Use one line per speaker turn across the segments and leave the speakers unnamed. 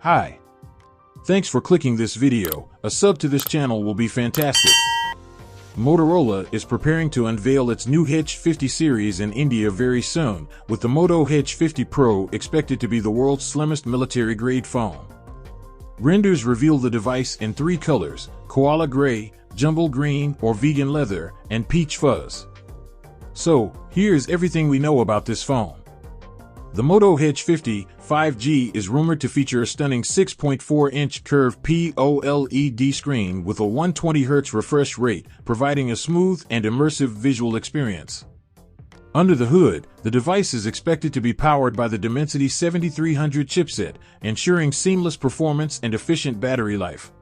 Hi. Thanks for clicking this video. A sub to this channel will be fantastic. Motorola is preparing to unveil its new Edge 50 series in India very soon, with the Moto Edge 50 Pro expected to be the world's slimmest military-grade phone. Renders reveal the device in 3 colors: koala gray, jumble green or vegan leather, and peach fuzz. So, here's everything we know about this phone. The Moto Edge 50 5G is rumored to feature a stunning 6.4-inch curved OLED screen with a 120Hz refresh rate, providing a smooth and immersive visual experience. Under the hood, the device is expected to be powered by the Dimensity 7300 chipset, ensuring seamless performance and efficient battery life.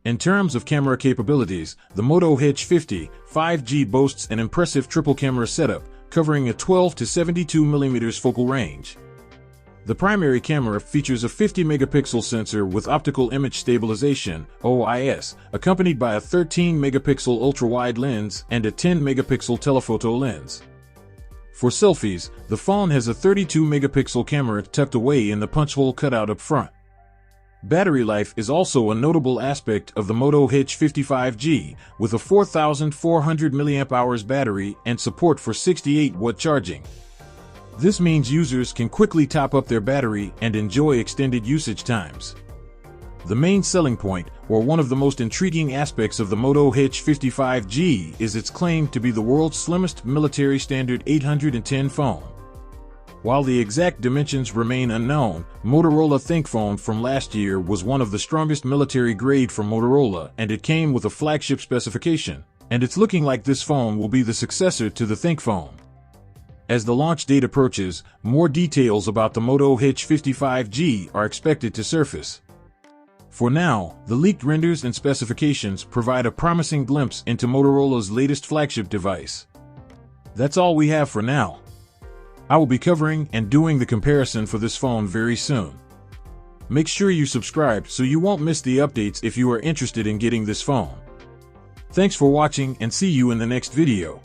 In terms of camera capabilities, the Moto Edge 50 5G boasts an impressive triple-camera setup, covering a 12 to 72mm focal range. The primary camera features a 50-megapixel sensor with optical image stabilization (OIS), accompanied by a 13-megapixel ultrawide lens and a 10-megapixel telephoto lens. For selfies, the phone has a 32-megapixel camera tucked away in the punch-hole cutout up front. Battery life is also a notable aspect of the Moto Edge 50 5G, with a 4,400 mAh battery and support for 68-watt charging. This means users can quickly top up their battery and enjoy extended usage times. The main selling point, or one of the most intriguing aspects of the Moto Edge 50 5G, is its claim to be the world's slimmest military standard 810 phone. While the exact dimensions remain unknown, Motorola ThinkPhone from last year was one of the strongest military grade from Motorola, and it came with a flagship specification, and it's looking like this phone will be the successor to the ThinkPhone. As the launch date approaches, more details about the Moto Edge 50 5G are expected to surface. For now, the leaked renders and specifications provide a promising glimpse into Motorola's latest flagship device. That's all we have for now. I will be covering and doing the comparison for this phone very soon. Make sure you subscribe so you won't miss the updates if you are interested in getting this phone. Thanks for watching and see you in the next video.